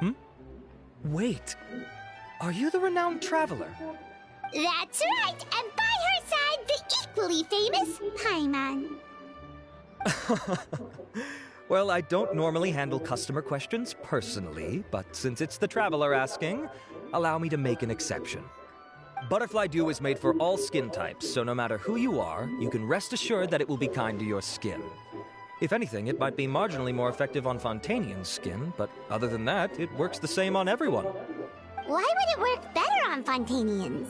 Hmm? Wait. Are you the renowned traveler? That's right, and by her side, the equally famous Paimon. Well, I don't normally handle customer questions personally, but since it's the traveler asking, allow me to make an exception. Butterfly Dew is made for all skin types, so no matter who you are, you can rest assured that it will be kind to your skin. If anything, it might be marginally more effective on Fontanian's skin, but other than that, it works the same on everyone. Why would it work better on Fontanians?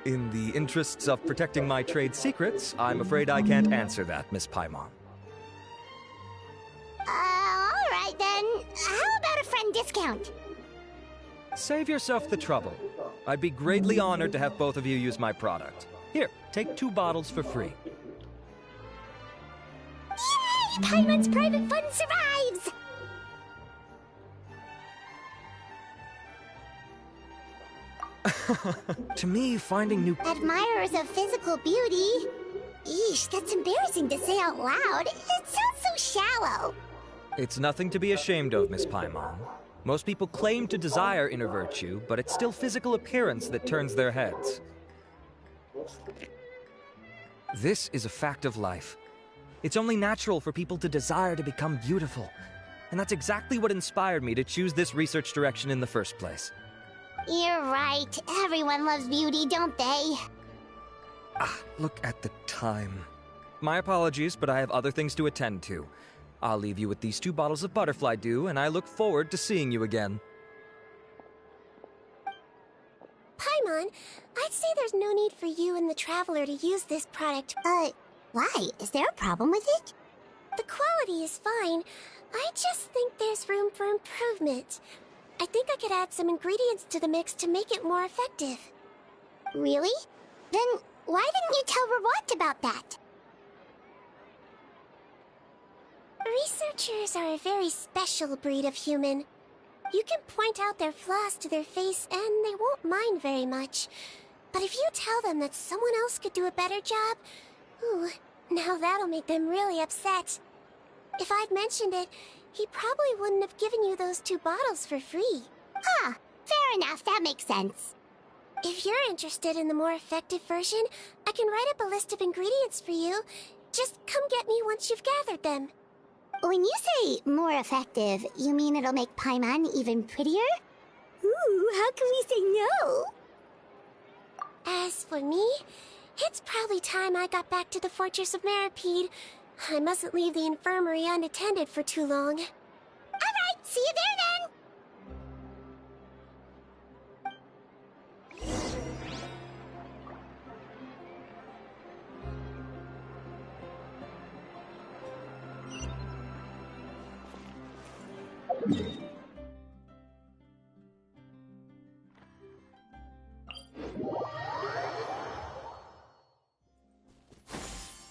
In the interests of protecting my trade secrets, I'm afraid I can't answer that, Miss Paimon. Alright then. How about a friend discount? Save yourself the trouble. I'd be greatly honored to have both of you use my product. Here, take 2 bottles for free. Yay! Paimon's private fund survives! To me, finding new... Admirers of physical beauty? Eesh, that's embarrassing to say out loud. It sounds so shallow. It's nothing to be ashamed of, Miss Paimon. Most people claim to desire inner virtue, but it's still physical appearance that turns their heads. This is a fact of life. It's only natural for people to desire to become beautiful. And that's exactly what inspired me to choose this research direction in the first place. You're right. Everyone loves beauty, don't they? Look at the time. My apologies, but I have other things to attend to. I'll leave you with these 2 bottles of Butterfly Dew, and I look forward to seeing you again. Paimon, I'd say there's no need for you and the Traveler to use this product. Why? Is there a problem with it? The quality is fine. I just think there's room for improvement. I think I could add some ingredients to the mix to make it more effective. Really? Then why didn't you tell Rawat about that? Researchers are a very special breed of human. You can point out their flaws to their face and they won't mind very much. But if you tell them that someone else could do a better job, ooh, now that'll make them really upset. If I'd mentioned it, he probably wouldn't have given you those 2 bottles for free. Fair enough, that makes sense. If you're interested in the more effective version, I can write up a list of ingredients for you. Just come get me once you've gathered them. When you say more effective, you mean it'll make Paimon even prettier? Ooh, how can we say no? As for me, it's probably time I got back to the Fortress of Maripede. I mustn't leave the infirmary unattended for too long. Alright, see you there then!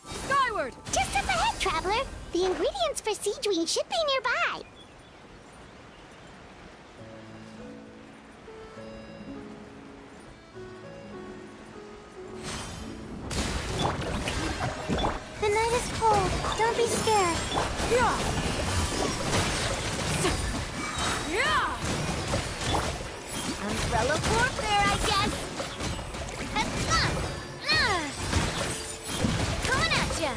Skyward! Just up ahead, Traveler! The ingredients for Sigewinne should be nearby! The night is cold. Don't be scared. Yeah! Yeah! Umbrella warfare, I guess! Coming at ya!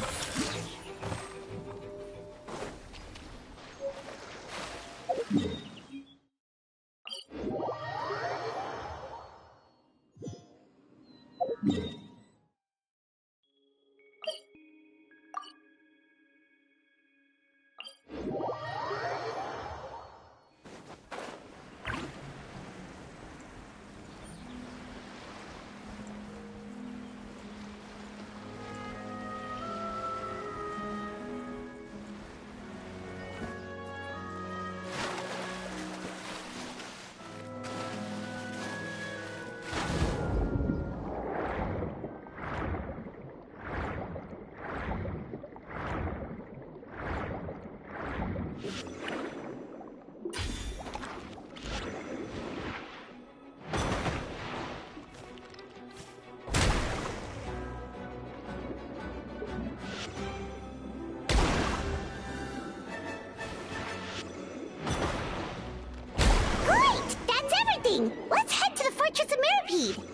waiting? Let's head to the Fortress of Mirapede!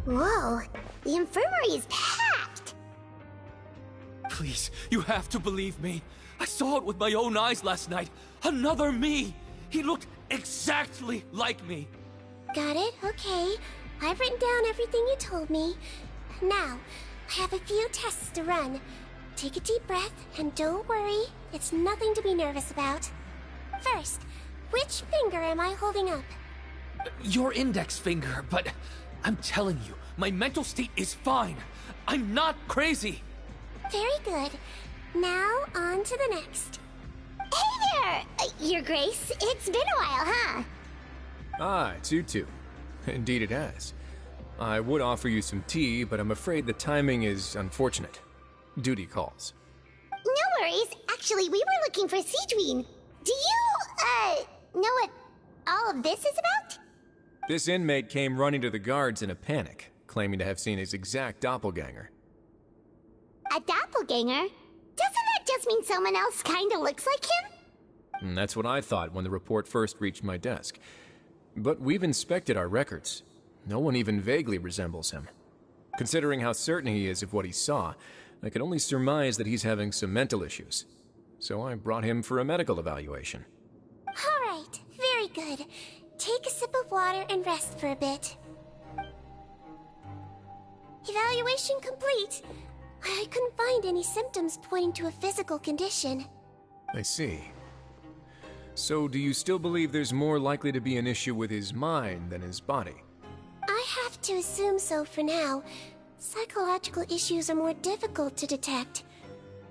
Whoa, the infirmary is packed! Please, you have to believe me. I saw it with my own eyes last night. Another me! He looked exactly like me. Got it? Okay. I've written down everything you told me. Now, I have a few tests to run. Take a deep breath, and don't worry. It's nothing to be nervous about. First, which finger am I holding up? Your index finger, but I'm telling you, my mental state is fine. I'm not crazy. Very good. Now, on to the next. Hey there, Your Grace. It's been a while, huh? Ah, it's you two. Indeed it has. I would offer you some tea, but I'm afraid the timing is unfortunate. Duty calls. No worries. Actually, we were looking for Sigewinne. Do you, know what all of this is about? This inmate came running to the guards in a panic, claiming to have seen his exact doppelganger. A doppelganger? Doesn't that just mean someone else kinda looks like him? And that's what I thought when the report first reached my desk. But we've inspected our records. No one even vaguely resembles him. Considering how certain he is of what he saw, I could only surmise that he's having some mental issues. So I brought him for a medical evaluation. All right, very good. Take a sip of water and rest for a bit. Evaluation complete. I couldn't find any symptoms pointing to a physical condition. I see. So do you still believe there's more likely to be an issue with his mind than his body? I have to assume so for now. Psychological issues are more difficult to detect.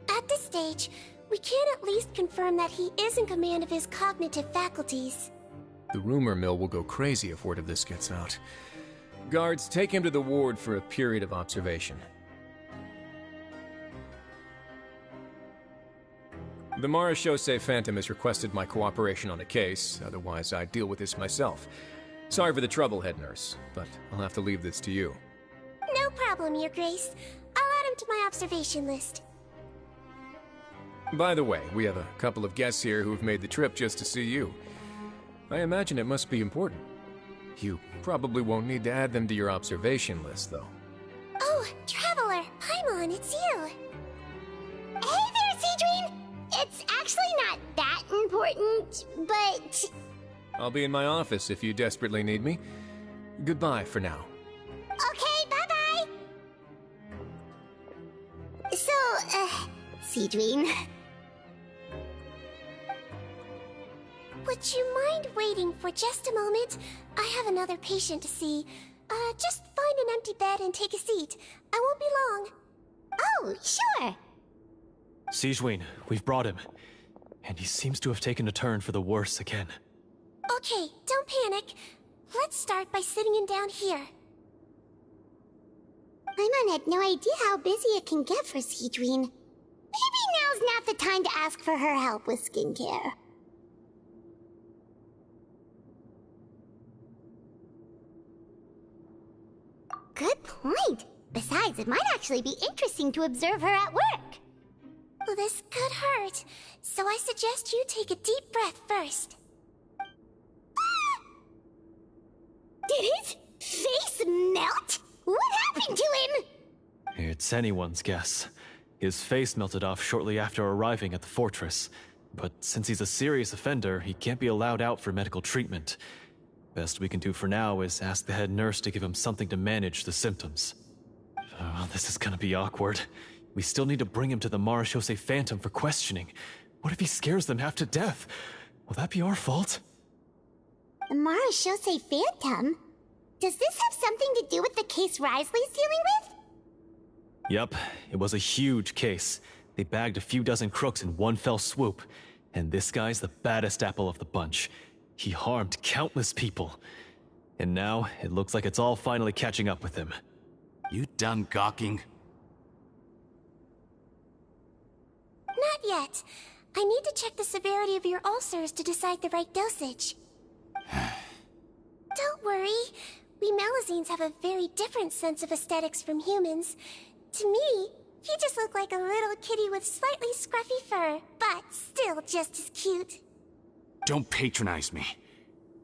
At this stage, we can at least confirm that he is in command of his cognitive faculties. The rumor mill will go crazy if word of this gets out. Guards, take him to the ward for a period of observation. The Marechaussee Phantom has requested my cooperation on a case, otherwise I'd deal with this myself. Sorry for the trouble, head nurse, but I'll have to leave this to you. No problem, Your Grace. I'll add him to my observation list. By the way, we have a couple of guests here who've made the trip just to see you. I imagine it must be important. You probably won't need to add them to your observation list, though. Oh, Traveler! Paimon, it's you! Hey there, Sigewinne! actually not that important, but... I'll be in my office if you desperately need me. Goodbye for now. Okay, bye-bye! So, Sigewinne... Would you mind waiting for just a moment? I have another patient to see. Just find an empty bed and take a seat. I won't be long. Oh, sure! Sigewinne, we've brought him. And he seems to have taken a turn for the worse again. Okay, don't panic. Let's start by sitting him down here. Paimon had no idea how busy it can get for Sigewinne. Maybe now's not the time to ask for her help with skincare. Good point. Besides, it might actually be interesting to observe her at work. Well, this could hurt, so I suggest you take a deep breath first. Did his face melt? What happened to him? It's anyone's guess. His face melted off shortly after arriving at the fortress. But since he's a serious offender, he can't be allowed out for medical treatment. Best we can do for now is ask the head nurse to give him something to manage the symptoms. Oh, this is gonna be awkward. We still need to bring him to the Marechaussee Phantom for questioning. What if he scares them half to death? Will that be our fault? The Marechaussee Phantom? Does this have something to do with the case Risley's dealing with? Yup, it was a huge case. They bagged a few dozen crooks in one fell swoop. And this guy's the baddest apple of the bunch. He harmed countless people. And now, it looks like it's all finally catching up with him. You done gawking? Not yet. I need to check the severity of your ulcers to decide the right dosage. Don't worry. We Melazines have a very different sense of aesthetics from humans. To me, you just look like a little kitty with slightly scruffy fur, but still just as cute. Don't patronize me.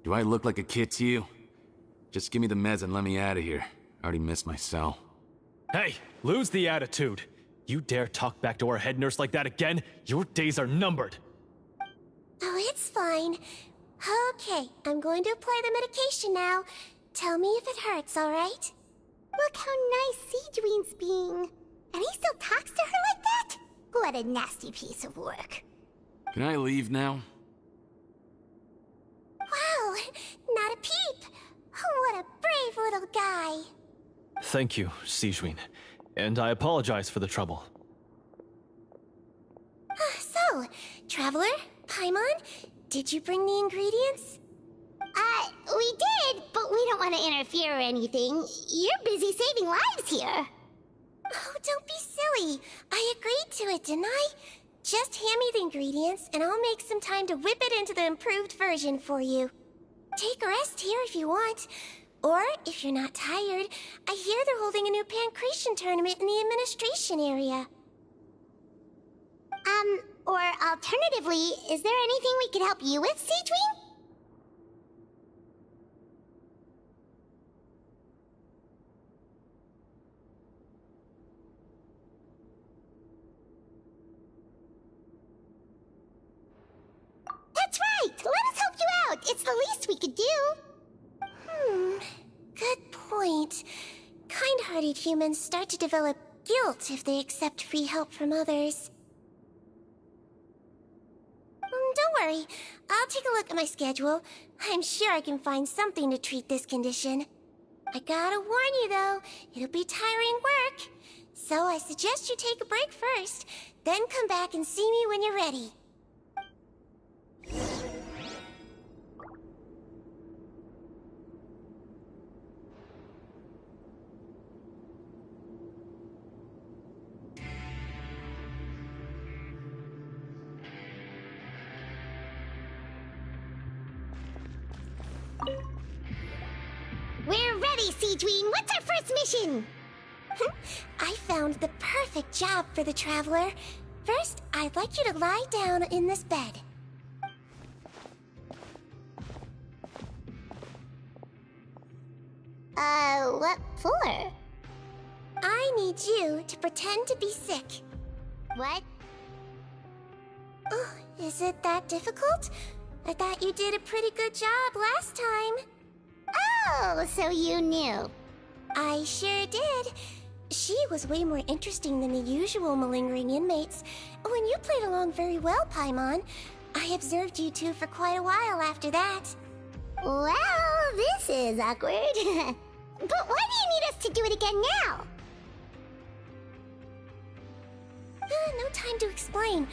Do I look like a kid to you? Just give me the meds and let me out of here. I already missed my cell. Hey, lose the attitude. You dare talk back to our head nurse like that again? Your days are numbered. Oh, it's fine. Okay, I'm going to apply the medication now. Tell me if it hurts, alright? Look how nice Sigewinne's being. And he still talks to her like that? What a nasty piece of work. Can I leave now? Wow, not a peep. What a brave little guy. Thank you, Sigewinne. And I apologize for the trouble. So, Traveler, Paimon, did you bring the ingredients? We did, but we don't want to interfere or anything. You're busy saving lives here. Oh, don't be silly. I agreed to it, didn't I? Just hand me the ingredients, and I'll make some time to whip it into the improved version for you. Take a rest here if you want. Or, if you're not tired, I hear they're holding a new pancreation tournament in the administration area. Or alternatively, is there anything we could help you with, Sigewinne? That's right! Let us help you out! It's the least we could do! Good point. Kind-hearted humans start to develop guilt if they accept free help from others. Don't worry. I'll take a look at my schedule. I'm sure I can find something to treat this condition. I gotta warn you, though, it'll be tiring work. So I suggest you take a break first, then come back and see me when you're ready. We're ready, Sigewinne! What's our first mission? I found the perfect job for the Traveler. First, I'd like you to lie down in this bed. What for? I need you to pretend to be sick. What? Oh, is it that difficult? I thought you did a pretty good job last time. Oh, so you knew. I sure did. She was way more interesting than the usual malingering inmates. When you played along very well, Paimon, I observed you two for quite a while after that. Well, this is awkward. But why do you need us to do it again now? No time to explain.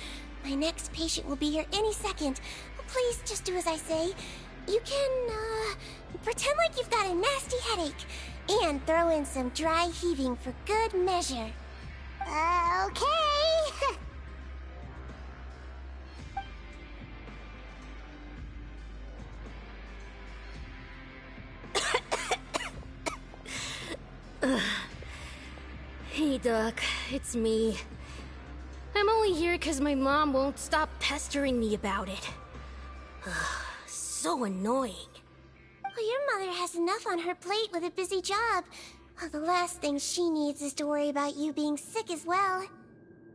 My next patient will be here any second. Please just do as I say. You can, pretend like you've got a nasty headache. And throw in some dry heaving for good measure. Okay. Hey, Doc. It's me. I'm only here because my mom won't stop pestering me about it. So annoying. Well, your mother has enough on her plate with a busy job. Well, the last thing she needs is to worry about you being sick as well.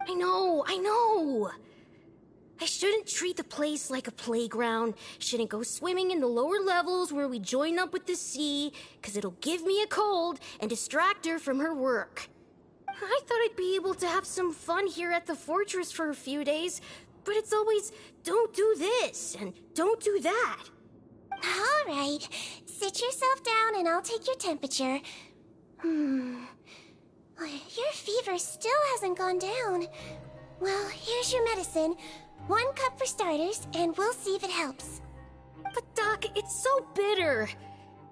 I know! I shouldn't treat the place like a playground. Shouldn't go swimming in the lower levels where we join up with the sea, because it'll give me a cold and distract her from her work. I thought I'd be able to have some fun here at the fortress for a few days, but it's always, don't do this and don't do that. All right, sit yourself down and I'll take your temperature. Your fever still hasn't gone down. Well, here's your medicine. 1 cup for starters, and we'll see if it helps. But Doc, it's so bitter.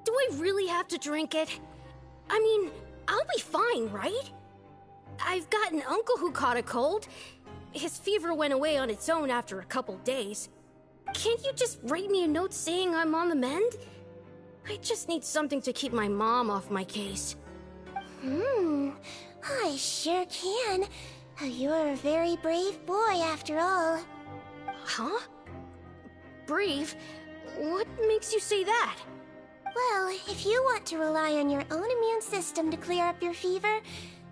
Do I really have to drink it? I mean, I'll be fine, right? I've got an uncle who caught a cold. His fever went away on its own after a couple days. Can't you just write me a note saying I'm on the mend? I just need something to keep my mom off my case. I sure can. You're a very brave boy after all. Huh? Brave? What makes you say that? Well, if you want to rely on your own immune system to clear up your fever,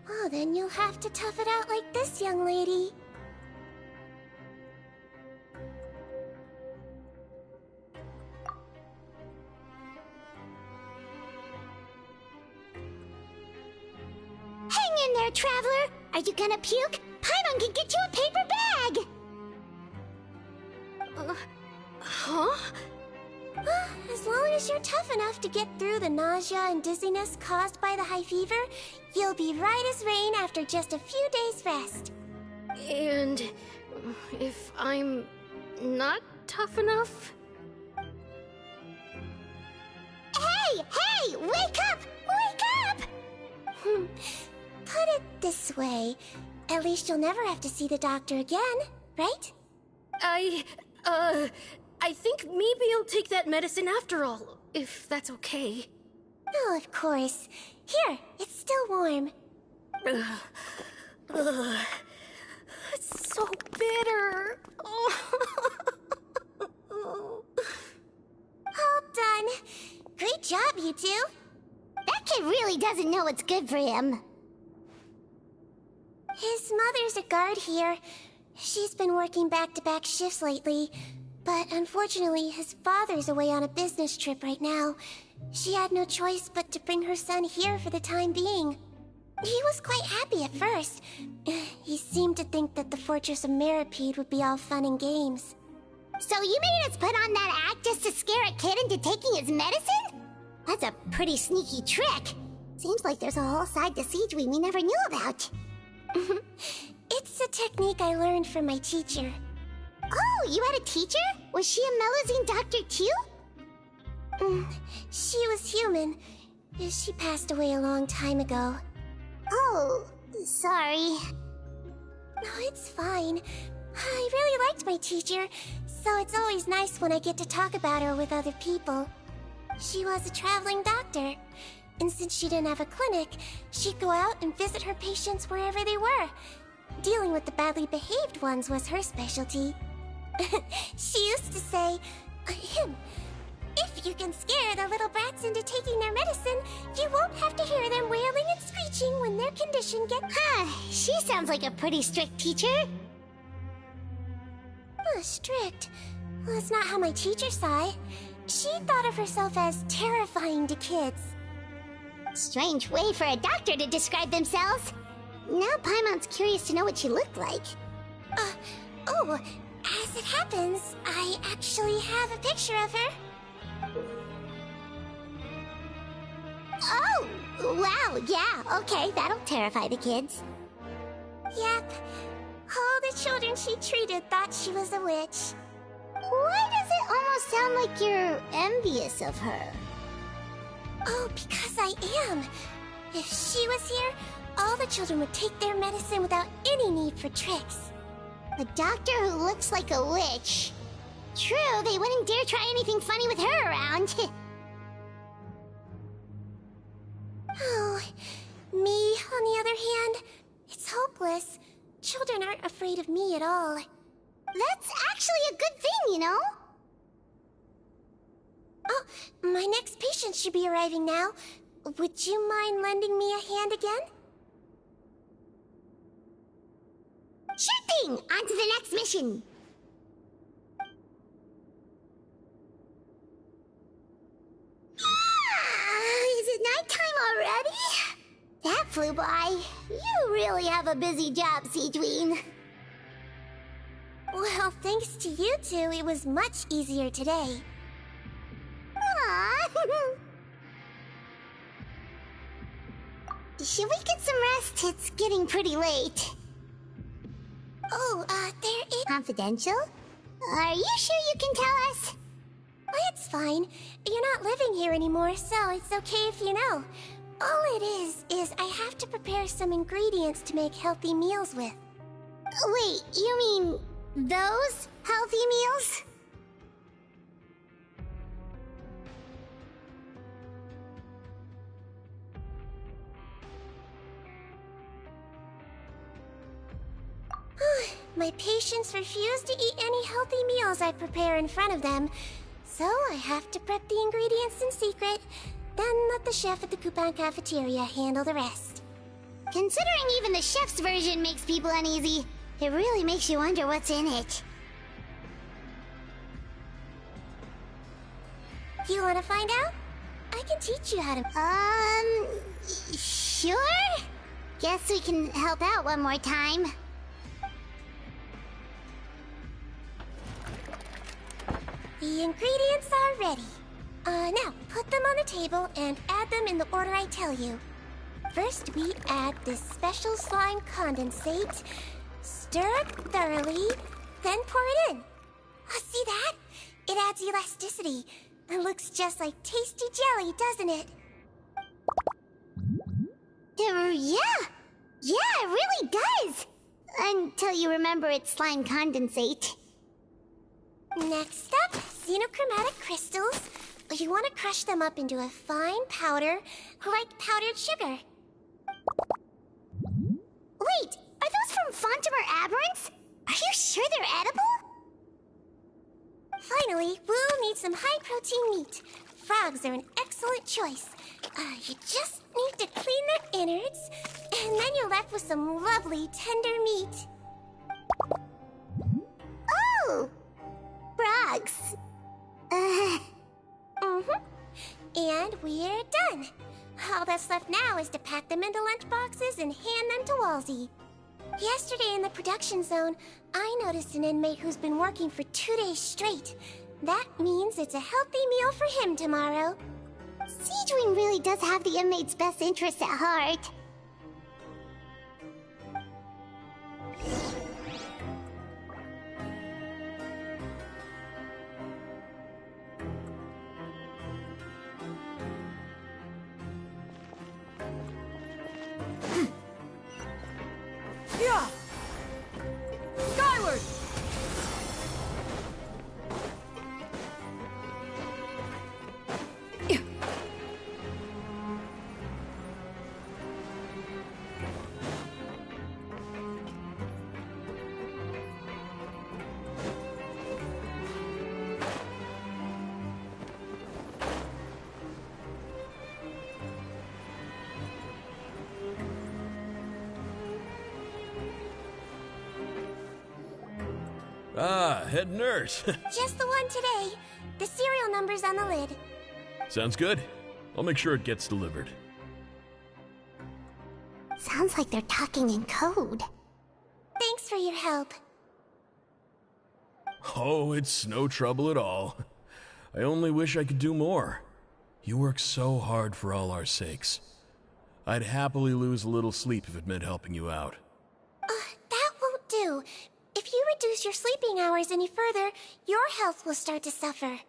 well, then you'll have to tough it out like this young lady. Hang in there, traveler. Are you gonna puke? Paimon can get you a paper bag. Huh? As long as you're tough enough to get through the nausea and dizziness caused by the high fever, you'll be right as rain after just a few days' rest. And if I'm not tough enough? Hey! Wake up! Wake up! Put it this way. At least you'll never have to see the doctor again, right? I think maybe I'll take that medicine after all, if that's okay. Oh, of course. Here, it's still warm. It's so bitter. All done. Great job, you two. That kid really doesn't know what's good for him. His mother's a guard here. She's been working back-to-back shifts lately. But unfortunately, his father's away on a business trip right now. She had no choice but to bring her son here for the time being. He was quite happy at first. He seemed to think that the Fortress of Meripede would be all fun and games. So you made us put on that act just to scare a kid into taking his medicine? That's a pretty sneaky trick. Seems like there's a whole side to Sigewinne we never knew about. It's a technique I learned from my teacher. Oh, you had a teacher? Was she a Mellowzine doctor too? She was human. She passed away a long time ago. Oh, sorry. No, it's fine. I really liked my teacher, so it's always nice when I get to talk about her with other people. She was a traveling doctor, and since she didn't have a clinic, she'd go out and visit her patients wherever they were. Dealing with the badly behaved ones was her specialty. She used to say, if you can scare the little brats into taking their medicine, you won't have to hear them wailing and screeching when their condition gets... She sounds like a pretty strict teacher. Strict. Well, that's not how my teacher saw it. She thought of herself as terrifying to kids. Strange way for a doctor to describe themselves. Now Paimon's curious to know what she looked like. Oh, as it happens, I actually have a picture of her. Oh, wow, yeah, okay, that'll terrify the kids. Yep. All the children she treated thought she was a witch. Why does it almost sound like you're envious of her? Oh, because I am. If she was here, all the children would take their medicine without any need for tricks. A doctor who looks like a witch. True, they wouldn't dare try anything funny with her around. Oh, me, on the other hand, it's hopeless. Children aren't afraid of me at all. That's actually a good thing, you know? Oh, my next patient should be arriving now. Would you mind lending me a hand again? Sure thing! On to the next mission! Is it nighttime already? That flew by. You really have a busy job, Sigewinne. Well, thanks to you two, it was much easier today. Aww. Should we get some rest? It's getting pretty late. Oh, there is... Confidential? Are you sure you can tell us? Oh, it's fine. You're not living here anymore, so it's okay if you know. All it is I have to prepare some ingredients to make healthy meals with. Wait, you mean those healthy meals? My patients refuse to eat any healthy meals I prepare in front of them, so I have to prep the ingredients in secret, then let the chef at the Coupon cafeteria handle the rest. Considering even the chef's version makes people uneasy, it really makes you wonder what's in it. You want to find out? I can teach you how to... Sure? Guess we can help out one more time. The ingredients are ready. Now, put them on the table and add them in the order I tell you. First, we add this special slime condensate, stir it thoroughly, then pour it in. Oh, see that? It adds elasticity. It looks just like tasty jelly, doesn't it? Yeah, it really does. Until you remember it's slime condensate. Next up, xenochromatic crystals. You want to crush them up into a fine powder, like powdered sugar. Wait, are those from Fontimer Aberrants? Are you sure they're edible? Finally, we'll need some high-protein meat. Frogs are an excellent choice. You just need to clean their innards, and then you're left with some lovely, tender meat. Oh! Frogs. And we're done. All that's left now is to pack them into lunch boxes and hand them to Walsey. Yesterday in the production zone, I noticed an inmate who's been working for 2 days straight. That means it's a healthy meal for him tomorrow. Sigewinne really does have the inmate's best interests at heart. Yeah! Skyward! Ah, head nurse. Just the one today. The serial number's on the lid. Sounds good. I'll make sure it gets delivered. Sounds like they're talking in code. Thanks for your help. Oh, it's no trouble at all. I only wish I could do more. You work so hard for all our sakes. I'd happily lose a little sleep if it meant helping you out. That won't do. If you reduce your sleeping hours any further, your health will start to suffer.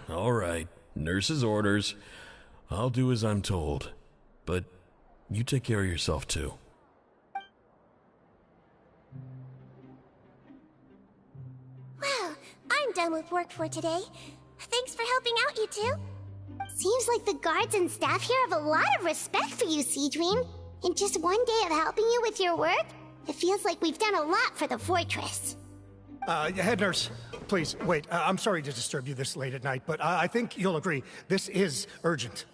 All right. Nurse's orders. I'll do as I'm told. But you take care of yourself, too. Well, I'm done with work for today. Thanks for helping out, you two. Seems like the guards and staff here have a lot of respect for you, Sigewinne. In just one day of helping you with your work, it feels like we've done a lot for the fortress. Head nurse, please, wait. I'm sorry to disturb you this late at night, but I think you'll agree, this is urgent.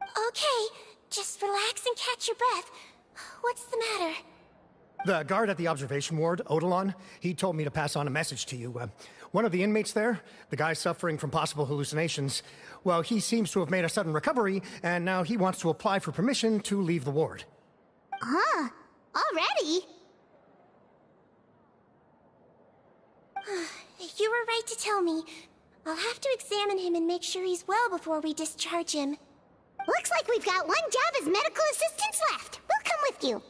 Okay, just relax and catch your breath. What's the matter? The guard at the observation ward, Odilon, he told me to pass on a message to you. One of the inmates there, the guy suffering from possible hallucinations, well, he seems to have made a sudden recovery, and now he wants to apply for permission to leave the ward. Huh? Already? You were right to tell me. I'll have to examine him and make sure he's well before we discharge him. Looks like we've got one job as medical assistants left. We'll come with you.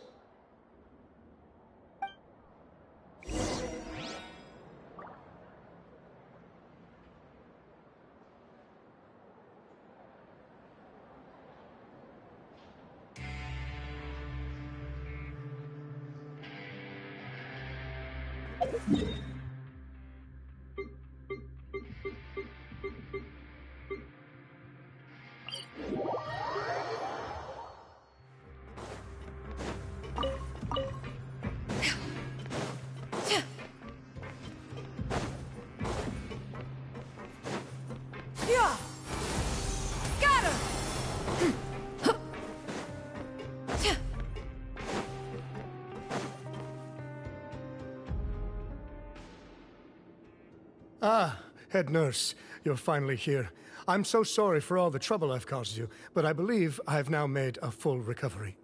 Ah, head nurse, you're finally here. I'm so sorry for all the trouble I've caused you, but I believe I've now made a full recovery.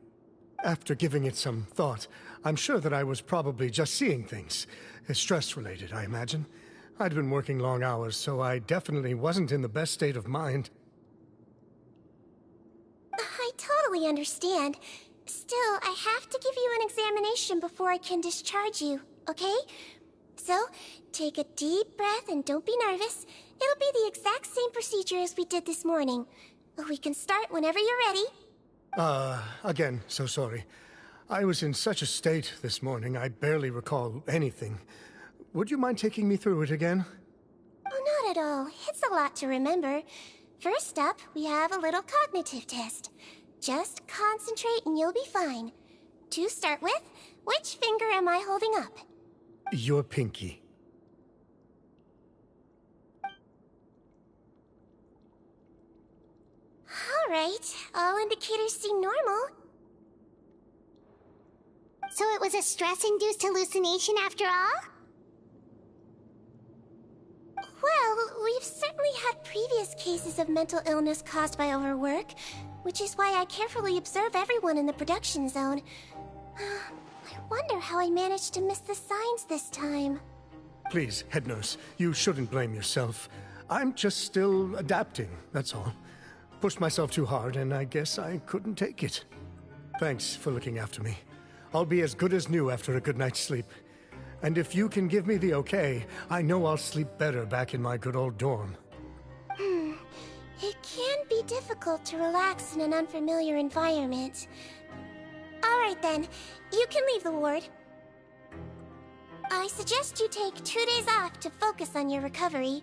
After giving it some thought, I'm sure that I was probably just seeing things. Stress-related, I imagine. I'd been working long hours, so I definitely wasn't in the best state of mind. I totally understand. Still, I have to give you an examination before I can discharge you, okay? So, take a deep breath and don't be nervous. It'll be the exact same procedure as we did this morning. We can start whenever you're ready. Again, so sorry. I was in such a state this morning, I barely recall anything. Would you mind taking me through it again? Oh, not at all. It's a lot to remember. First up, we have a little cognitive test. Just concentrate and you'll be fine. To start with, which finger am I holding up? Your pinky. Alright, all indicators seem normal. So it was a stress-induced hallucination after all? Well, we've certainly had previous cases of mental illness caused by overwork, which is why I carefully observe everyone in the production zone. I wonder how I managed to miss the signs this time. Please, head nurse, you shouldn't blame yourself. I'm just still adapting, that's all. Pushed myself too hard, and I guess I couldn't take it. Thanks for looking after me. I'll be as good as new after a good night's sleep. And if you can give me the okay, I know I'll sleep better back in my good old dorm. It can be difficult to relax in an unfamiliar environment. Alright then, you can leave the ward. I suggest you take 2 days off to focus on your recovery.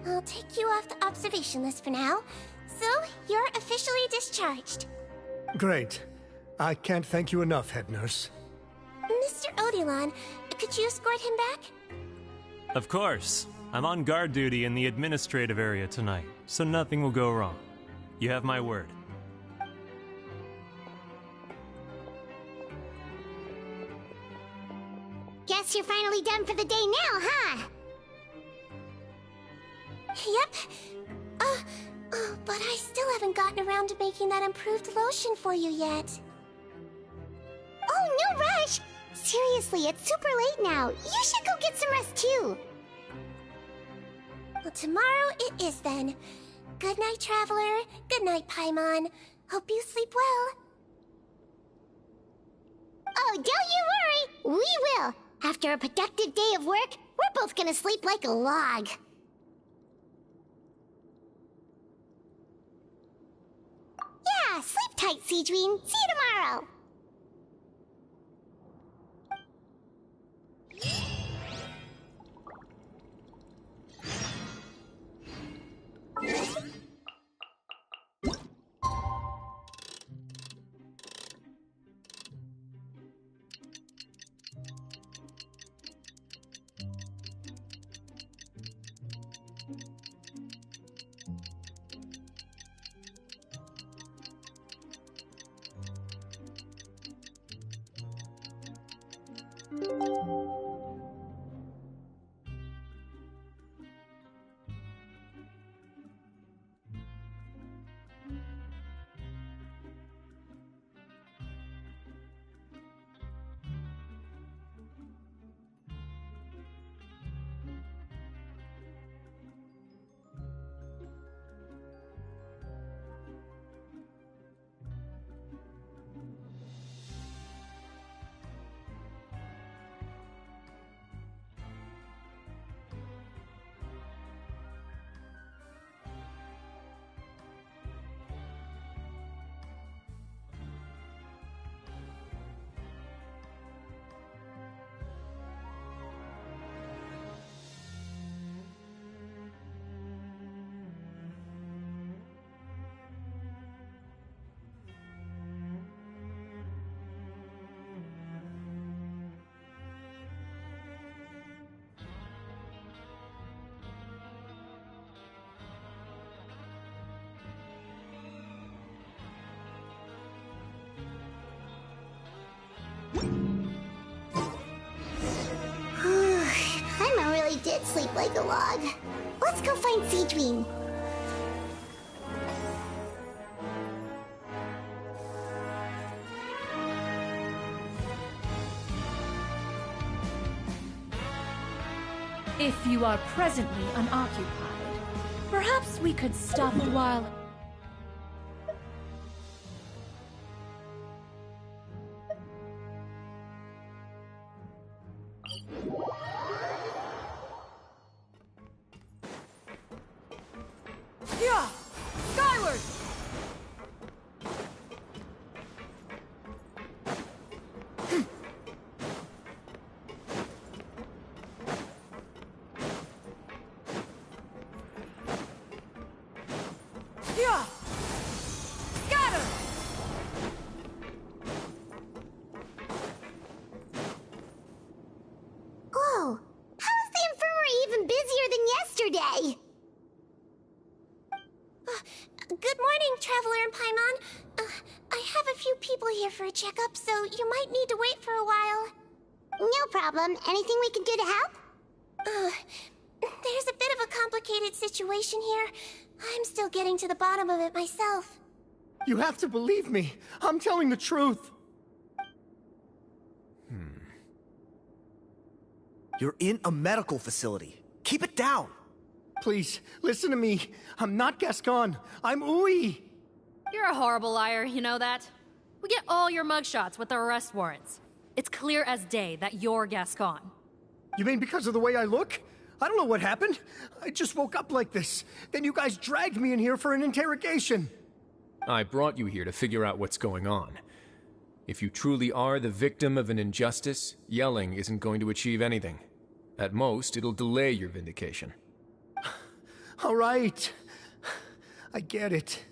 I'll take you off the observation list for now, so you're officially discharged. Great. I can't thank you enough, head nurse. Mr. Odilon, could you escort him back? Of course. I'm on guard duty in the administrative area tonight, so nothing will go wrong. You have my word. Get guess you're finally done for the day now, huh? Yep. But I still haven't gotten around to making that improved lotion for you yet. Oh, no rush! Seriously, it's super late now. You should go get some rest too. Well, tomorrow it is then. Good night, Traveler. Good night, Paimon. Hope you sleep well. Oh, don't you worry! We will! After a productive day of work, we're both gonna sleep like a log. Yeah, sleep tight, Sigewinne. See you tomorrow! Paimon really did sleep like a log. Let's go find Sigewinne. If you are presently unoccupied, perhaps we could stop a while. Yeah! Skyward! Yeah! Scatter! Whoa! How is the infirmary even busier than yesterday? Good morning, Traveler and Paimon. I have a few people here for a checkup, so you might need to wait for a while. No problem. Anything we can do to help? There's a bit of a complicated situation here. I'm still getting to the bottom of it myself. You have to believe me. I'm telling the truth. You're in a medical facility. Keep it down. Please, listen to me. I'm not Gascon. I'm Uy. You're a horrible liar, you know that? We get all your mugshots with the arrest warrants. It's clear as day that you're Gascon. You mean because of the way I look? I don't know what happened. I just woke up like this. Then you guys dragged me in here for an interrogation. I brought you here to figure out what's going on. If you truly are the victim of an injustice, yelling isn't going to achieve anything. At most, it'll delay your vindication. All right. I get it.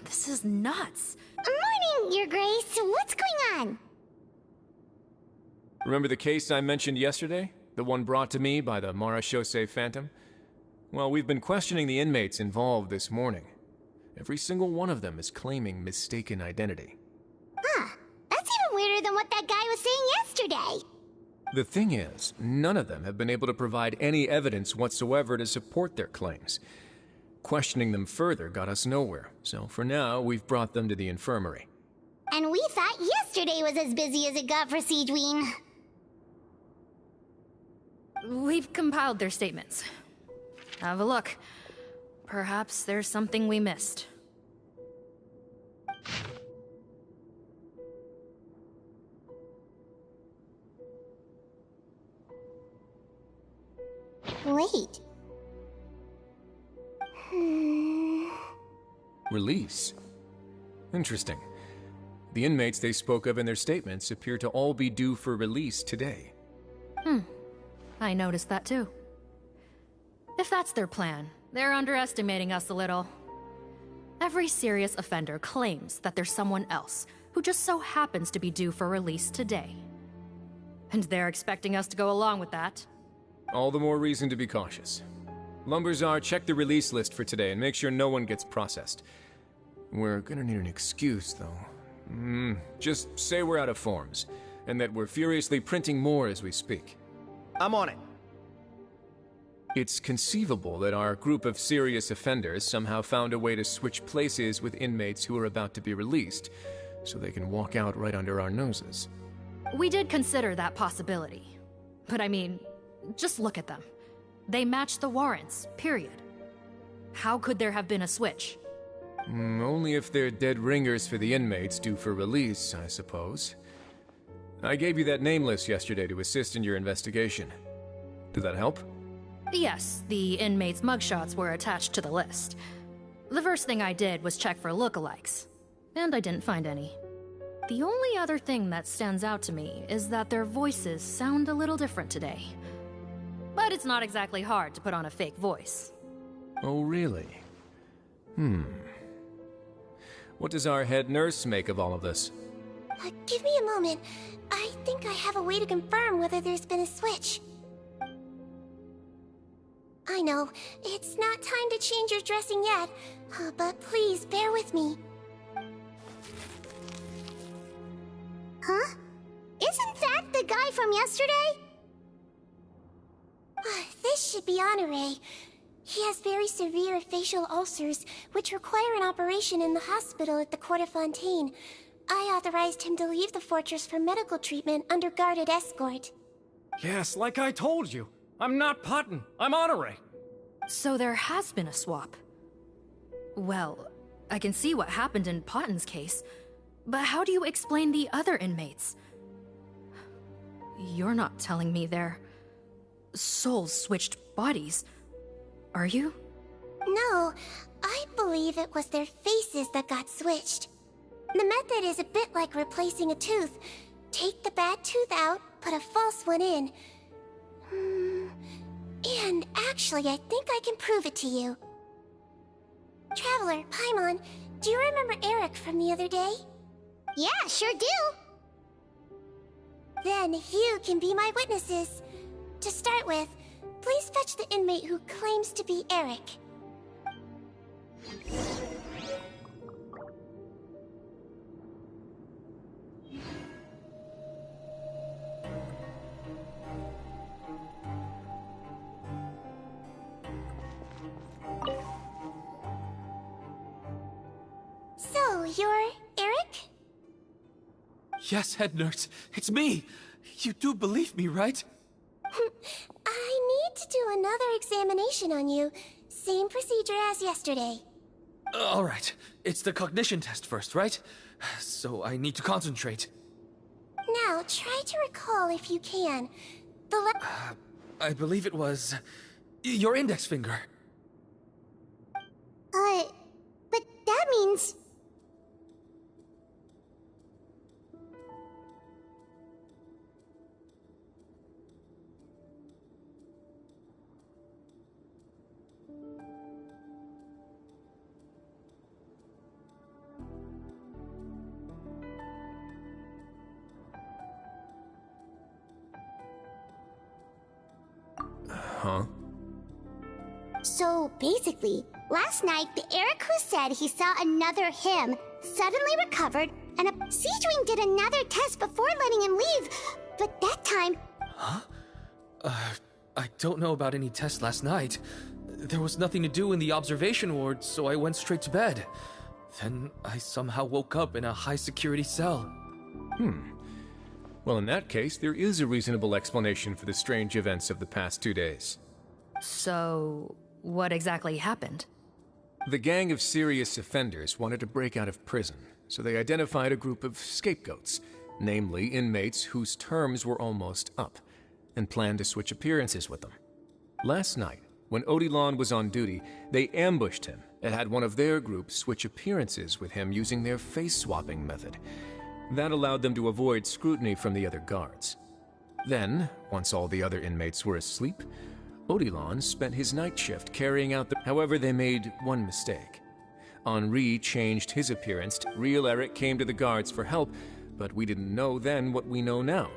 This is nuts. Morning, Your Grace. What's going on? Remember the case I mentioned yesterday? The one brought to me by the Marechaussee Phantom? Well, we've been questioning the inmates involved this morning. Every single one of them is claiming mistaken identity. Huh. That's even weirder than what that guy was saying yesterday. The thing is, none of them have been able to provide any evidence whatsoever to support their claims. Questioning them further got us nowhere, so for now, we've brought them to the infirmary. And we thought yesterday was as busy as it got for Sigewinne. We've compiled their statements. Have a look. Perhaps there's something we missed. Wait. Release? Interesting. The inmates they spoke of in their statements appear to all be due for release today. I noticed that too. If that's their plan, they're underestimating us a little. Every serious offender claims that there's someone else who just so happens to be due for release today. And they're expecting us to go along with that. All the more reason to be cautious. Lumberzar, check the release list for today and make sure no one gets processed. We're gonna need an excuse, though. Just say we're out of forms, and that we're furiously printing more as we speak. I'm on it. It's conceivable that our group of serious offenders somehow found a way to switch places with inmates who are about to be released, so they can walk out right under our noses. We did consider that possibility. But I mean, just look at them. They match the warrants, period. How could there have been a switch? Only if they're dead ringers for the inmates due for release, I suppose. I gave you that name list yesterday to assist in your investigation. Did that help? Yes, the inmates' mugshots were attached to the list. The first thing I did was check for lookalikes, and I didn't find any. The only other thing that stands out to me is that their voices sound a little different today. But it's not exactly hard to put on a fake voice. Oh, really? What does our head nurse make of all of this? Give me a moment. I think I have a way to confirm whether there's been a switch. I know, it's not time to change your dressing yet, but please bear with me. Huh? Isn't that the guy from yesterday? This should be Honore. He has very severe facial ulcers, which require an operation in the hospital at the Court of Fontaine. I authorized him to leave the fortress for medical treatment under guarded escort. Yes, like I told you. I'm not Putton. I'm Honore. So there has been a swap. Well, I can see what happened in Potton's case, but how do you explain the other inmates? You're not telling me their souls switched bodies, are you? No, I believe it was their faces that got switched. The method is a bit like replacing a tooth. Take the bad tooth out, put a false one in. And actually, I think I can prove it to you. Traveler, Paimon, do you remember Eric from the other day? Yeah, sure do. Then you can be my witnesses. To start with, please fetch the inmate who claims to be Eric. So, you're Eric? Yes, head nurse. It's me. You do believe me, right? I need to do another examination on you. Same procedure as yesterday. All right. It's the cognition test first, right? So I need to concentrate. Now, try to recall if you can. I believe it was your index finger. But that means... Huh? So, basically, last night, the Eric who said he saw another him suddenly recovered, and Sigewinne did another test before letting him leave, but that time... I don't know about any tests last night. There was nothing to do in the observation ward, so I went straight to bed. Then I somehow woke up in a high-security cell. Well, in that case, there is a reasonable explanation for the strange events of the past 2 days. So, what exactly happened? The gang of serious offenders wanted to break out of prison, so they identified a group of scapegoats, namely inmates whose terms were almost up, and planned to switch appearances with them. Last night, when Odilon was on duty, they ambushed him and had one of their group switch appearances with him using their face-swapping method. That allowed them to avoid scrutiny from the other guards. Then, once all the other inmates were asleep, Odilon spent his night shift carrying out the... However, they made one mistake. Henri changed his appearance. Real Eric came to the guards for help, but we didn't know then what we know now.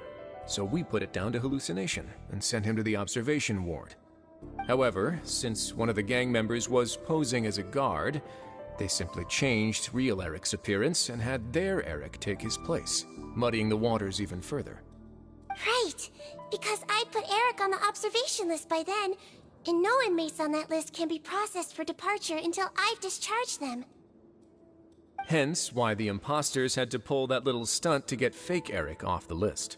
So we put it down to hallucination and sent him to the observation ward. However, since one of the gang members was posing as a guard, they simply changed real Eric's appearance and had their Eric take his place, muddying the waters even further. Right, because I put Eric on the observation list by then, and no inmates on that list can be processed for departure until I've discharged them. Hence why the imposters had to pull that little stunt to get fake Eric off the list.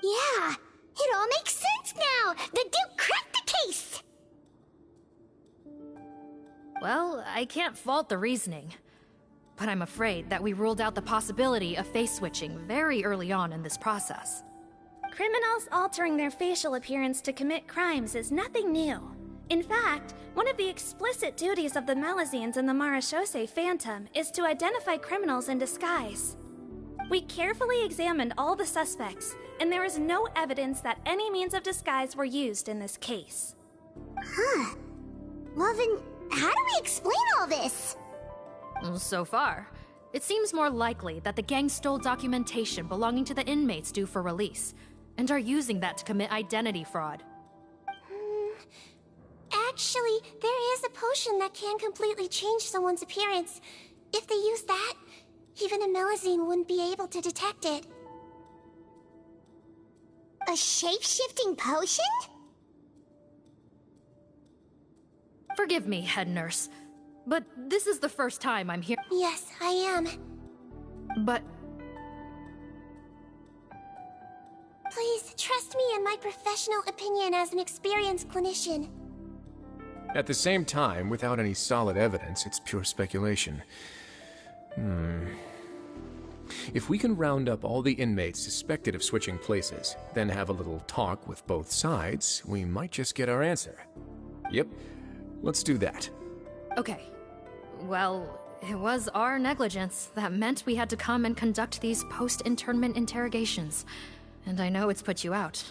Yeah, it all makes sense now. The Duke cracked the case. Well, I can't fault the reasoning. But I'm afraid that we ruled out the possibility of face switching very early on in this process. Criminals altering their facial appearance to commit crimes is nothing new. In fact, one of the explicit duties of the Melazines in the Marechaussee Phantom is to identify criminals in disguise. We carefully examined all the suspects, and there is no evidence that any means of disguise were used in this case. Huh. Well then, how do we explain all this? So far, it seems more likely that the gang stole documentation belonging to the inmates due for release, and are using that to commit identity fraud. Actually, there is a potion that can completely change someone's appearance. If they use that, even a Melazine wouldn't be able to detect it. A shape-shifting potion? Forgive me, head nurse, but this is the first time I'm here. Yes, I am. But... Please, trust me in my professional opinion as an experienced clinician. At the same time, without any solid evidence, it's pure speculation. If we can round up all the inmates suspected of switching places, then have a little talk with both sides, we might just get our answer. Yep, let's do that. Okay. Well, it was our negligence that meant we had to come and conduct these post-internment interrogations. And I know it's put you out.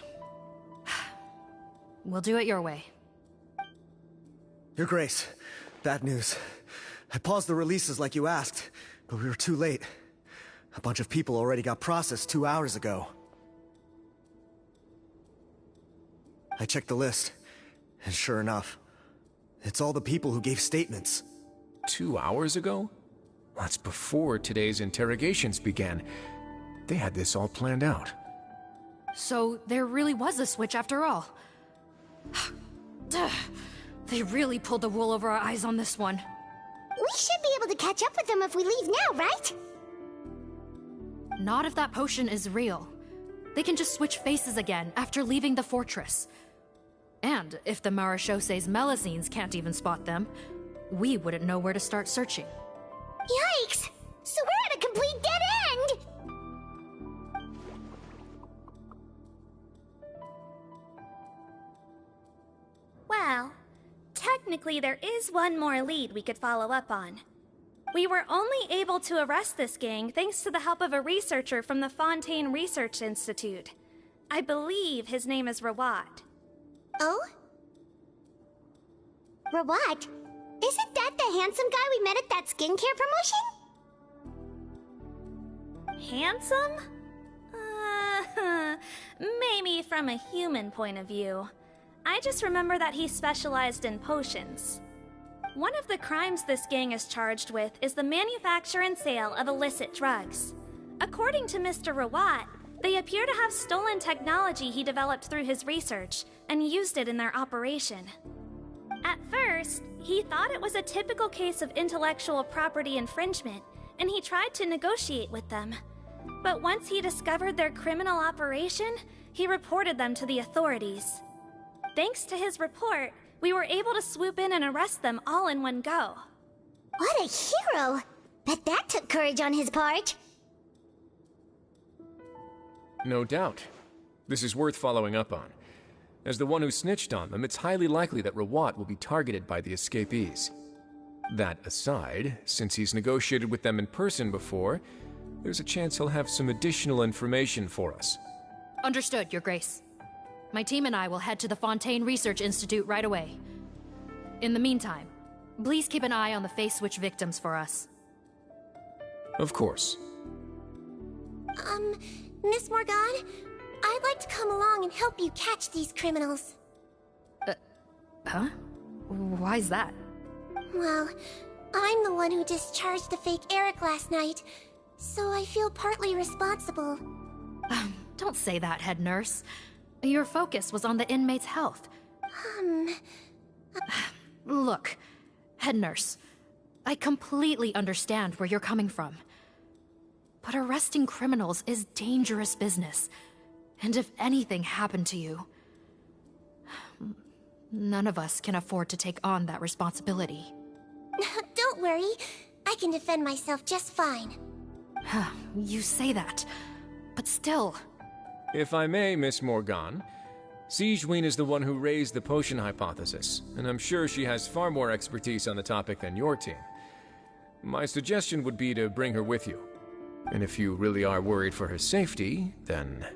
We'll do it your way. Your Grace, bad news. I paused the releases like you asked, but we were too late. A bunch of people already got processed 2 hours ago. I checked the list, and sure enough, it's all the people who gave statements. 2 hours ago? That's before today's interrogations began. They had this all planned out. So there really was a switch after all. They really pulled the wool over our eyes on this one. We should be able to catch up with them if we leave now, right? Not if that potion is real. They can just switch faces again after leaving the fortress. And if the Marechaussee's Melazines can't even spot them, we wouldn't know where to start searching. Yikes! So we're at a complete dead end! Well, technically there is one more lead we could follow up on. We were only able to arrest this gang thanks to the help of a researcher from the Fontaine Research Institute. I believe his name is Rawat. Oh? Rawat? Isn't that the handsome guy we met at that skincare promotion? Handsome? Maybe from a human point of view. I just remember that he specialized in potions. One of the crimes this gang is charged with is the manufacture and sale of illicit drugs. According to Mr. Rawat, They appear to have stolen technology he developed through his research and used it in their operation. At first, he thought it was a typical case of intellectual property infringement, and he tried to negotiate with them. But once he discovered their criminal operation, he reported them to the authorities. Thanks to his report, we were able to swoop in and arrest them all in one go. What a hero! Bet that took courage on his part. No doubt. This is worth following up on. As the one who snitched on them, it's highly likely that Rawat will be targeted by the escapees. That aside, since he's negotiated with them in person before, there's a chance he'll have some additional information for us. Understood, Your Grace. My team and I will head to the Fontaine Research Institute right away. In the meantime, please keep an eye on the face switch victims for us. Of course. Miss Morgan, I'd like to come along and help you catch these criminals. Huh? Why's that? Well, I'm the one who discharged the fake Eric last night, so I feel partly responsible. Don't say that, head nurse. Your focus was on the inmate's health. Look, head nurse, I completely understand where you're coming from. But arresting criminals is dangerous business. And if anything happened to you, none of us can afford to take on that responsibility. Don't worry, I can defend myself just fine. You say that, but still... If I may, Miss Morgan, Sigewinne is the one who raised the potion hypothesis, and I'm sure she has far more expertise on the topic than your team. My suggestion would be to bring her with you. And if you really are worried for her safety, then...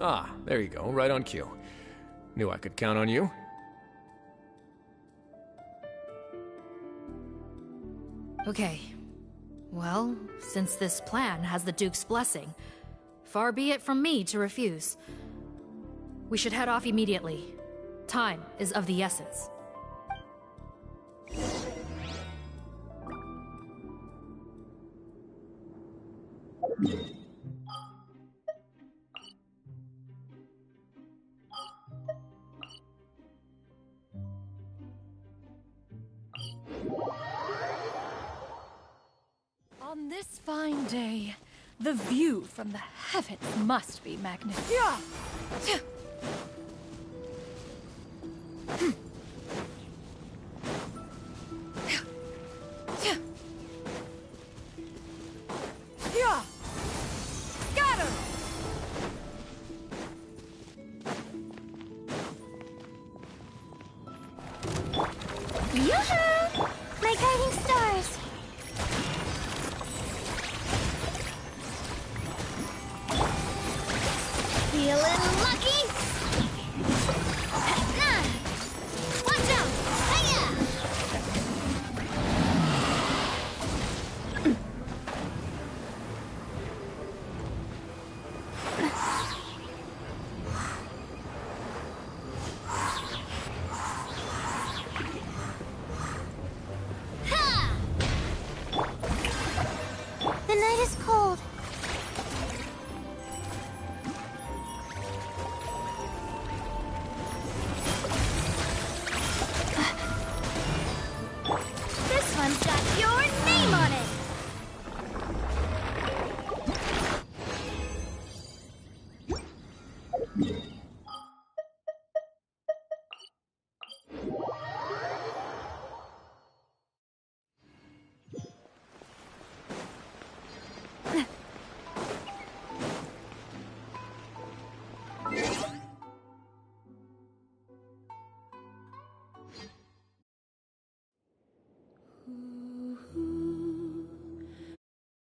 Ah, there you go, right on cue. Knew I could count on you. Okay. Well, since this plan has the Duke's blessing, far be it from me to refuse. We should head off immediately. Time is of the essence. On this fine day, the view from the heavens must be magnificent. Got him! Yoo-hoo! My guiding stars! Feeling lucky? Watch out! Hiya! The night is cold.